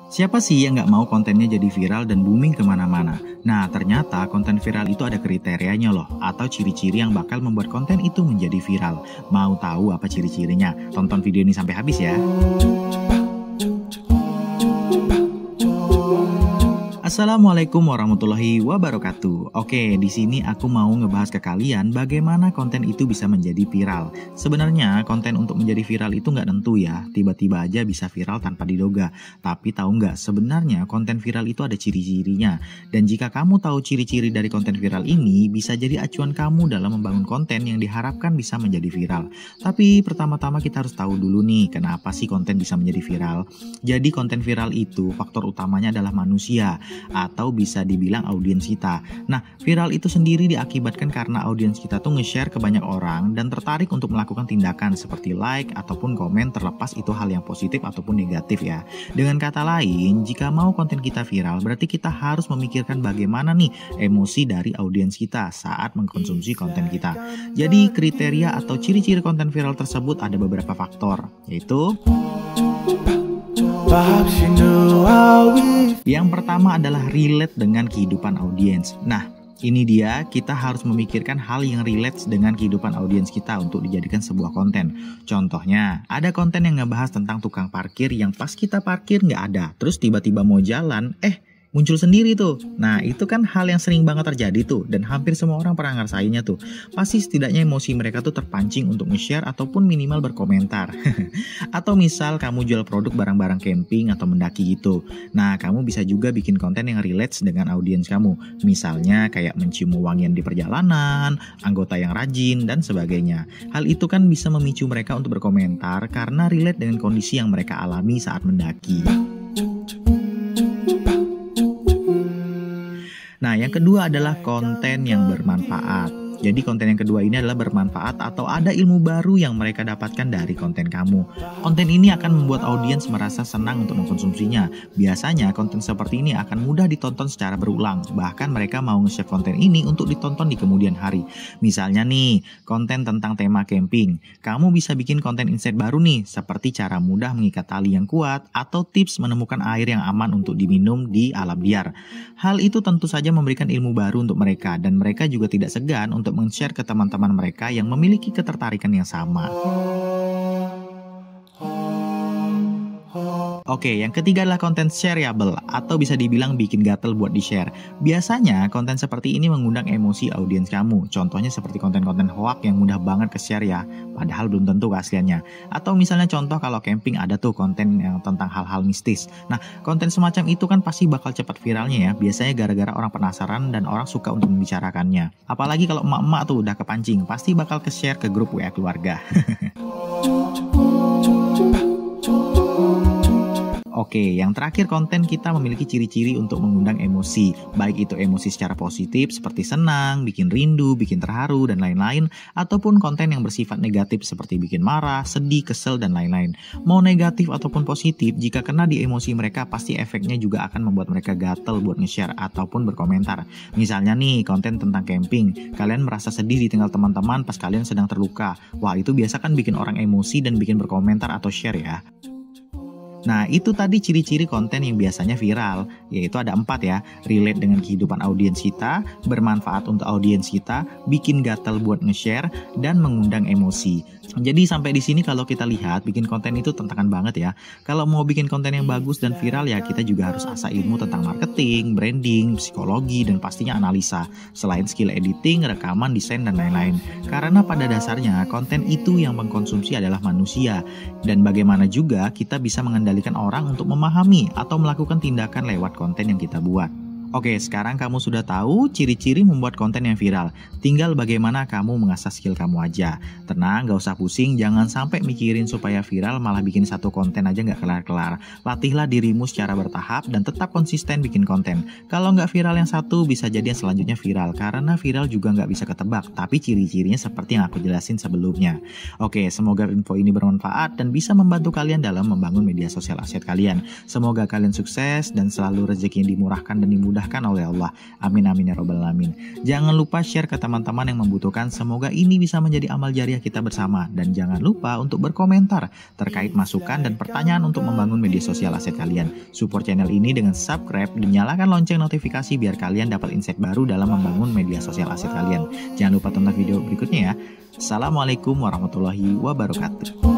Siapa sih yang nggak mau kontennya jadi viral dan booming kemana-mana? Nah, ternyata konten viral itu ada kriterianya loh, atau ciri-ciri yang bakal membuat konten itu menjadi viral. Mau tahu apa ciri-cirinya? Tonton video ini sampai habis ya. Assalamualaikum warahmatullahi wabarakatuh. Oke, di sini aku mau ngebahas ke kalian bagaimana konten itu bisa menjadi viral. Sebenarnya konten untuk menjadi viral itu nggak tentu ya, tiba-tiba aja bisa viral tanpa diduga. Tapi tahu nggak, sebenarnya konten viral itu ada ciri-cirinya. Dan jika kamu tahu ciri-ciri dari konten viral ini, bisa jadi acuan kamu dalam membangun konten yang diharapkan bisa menjadi viral. Tapi pertama-tama kita harus tahu dulu nih, kenapa sih konten bisa menjadi viral. Jadi konten viral itu faktor utamanya adalah manusia, atau bisa dibilang audiens kita. Nah, viral itu sendiri diakibatkan karena audiens kita tuh nge-share ke banyak orang dan tertarik untuk melakukan tindakan seperti like ataupun komen, terlepas itu hal yang positif ataupun negatif ya. Dengan kata lain, jika mau konten kita viral, berarti kita harus memikirkan bagaimana nih emosi dari audiens kita saat mengkonsumsi konten kita. Jadi kriteria atau ciri-ciri konten viral tersebut ada beberapa faktor, yaitu yang pertama adalah relate dengan kehidupan audiens. Nah, ini dia, kita harus memikirkan hal yang relate dengan kehidupan audiens kita untuk dijadikan sebuah konten. Contohnya, ada konten yang ngebahas tentang tukang parkir yang pas kita parkir nggak ada, terus tiba-tiba mau jalan, muncul sendiri tuh. Nah, itu kan hal yang sering banget terjadi tuh, dan hampir semua orang pernah ngerasainnya tuh. Pasti setidaknya emosi mereka tuh terpancing untuk nge-share ataupun minimal berkomentar. Atau misal kamu jual produk barang-barang camping atau mendaki gitu. Nah, kamu bisa juga bikin konten yang relate dengan audiens kamu. Misalnya kayak mencium wangian di perjalanan, anggota yang rajin, dan sebagainya. Hal itu kan bisa memicu mereka untuk berkomentar karena relate dengan kondisi yang mereka alami saat mendaki. Nah, yang kedua adalah konten yang bermanfaat. Jadi konten yang kedua ini adalah bermanfaat atau ada ilmu baru yang mereka dapatkan dari konten kamu. Konten ini akan membuat audiens merasa senang untuk mengkonsumsinya. Biasanya konten seperti ini akan mudah ditonton secara berulang. Bahkan mereka mau nge-share konten ini untuk ditonton di kemudian hari. Misalnya nih, konten tentang tema camping. Kamu bisa bikin konten insight baru nih, seperti cara mudah mengikat tali yang kuat atau tips menemukan air yang aman untuk diminum di alam liar. Hal itu tentu saja memberikan ilmu baru untuk mereka, dan mereka juga tidak segan untuk men-share ke teman-teman mereka yang memiliki ketertarikan yang sama. Oke, yang ketiga adalah konten shareable atau bisa dibilang bikin gatel buat di-share. Biasanya konten seperti ini mengundang emosi audiens kamu. Contohnya seperti konten-konten hoax yang mudah banget ke-share ya, padahal belum tentu keasliannya. Atau misalnya contoh kalau camping ada tuh konten yang tentang hal-hal mistis. Nah, konten semacam itu kan pasti bakal cepat viralnya ya. Biasanya gara-gara orang penasaran dan orang suka untuk membicarakannya. Apalagi kalau emak-emak tuh udah kepancing, pasti bakal ke-share ke grup WA keluarga. Oke, yang terakhir konten kita memiliki ciri-ciri untuk mengundang emosi. Baik itu emosi secara positif seperti senang, bikin rindu, bikin terharu, dan lain-lain. Ataupun konten yang bersifat negatif seperti bikin marah, sedih, kesel, dan lain-lain. Mau negatif ataupun positif, jika kena di emosi mereka pasti efeknya juga akan membuat mereka gatel buat nge-share ataupun berkomentar. Misalnya nih, konten tentang camping. Kalian merasa sedih ditinggal teman-teman pas kalian sedang terluka. Wah, itu biasa kan bikin orang emosi dan bikin berkomentar atau share ya. Nah, itu tadi ciri-ciri konten yang biasanya viral, yaitu ada 4 ya. Relate dengan kehidupan audiens kita, bermanfaat untuk audiens kita, bikin gatel buat nge-share, dan mengundang emosi. Jadi sampai di sini kalau kita lihat, bikin konten itu tantangan banget ya. Kalau mau bikin konten yang bagus dan viral ya, kita juga harus asah ilmu tentang marketing, branding, psikologi, dan pastinya analisa. Selain skill editing, rekaman, desain, dan lain-lain. Karena pada dasarnya, konten itu yang mengkonsumsi adalah manusia. Dan bagaimana juga kita bisa mengendalikan orang untuk memahami atau melakukan tindakan lewat konten yang kita buat. Oke, sekarang kamu sudah tahu ciri-ciri membuat konten yang viral. Tinggal bagaimana kamu mengasah skill kamu aja. Tenang, gak usah pusing, jangan sampai mikirin supaya viral malah bikin satu konten aja gak kelar-kelar. Latihlah dirimu secara bertahap dan tetap konsisten bikin konten. Kalau gak viral yang satu, bisa jadi yang selanjutnya viral. Karena viral juga gak bisa ketebak, tapi ciri-cirinya seperti yang aku jelasin sebelumnya. Oke, semoga info ini bermanfaat dan bisa membantu kalian dalam membangun media sosial aset kalian. Semoga kalian sukses dan selalu rezeki dimurahkan dan dimudahkan dimudahkan oleh Allah. Amin amin ya robbal alamin. Jangan lupa share ke teman-teman yang membutuhkan. Semoga ini bisa menjadi amal jariah kita bersama. Dan jangan lupa untuk berkomentar terkait masukan dan pertanyaan untuk membangun media sosial aset kalian. Support channel ini dengan subscribe dan nyalakan lonceng notifikasi biar kalian dapat insight baru dalam membangun media sosial aset kalian. Jangan lupa tonton video berikutnya ya. Assalamualaikum warahmatullahi wabarakatuh.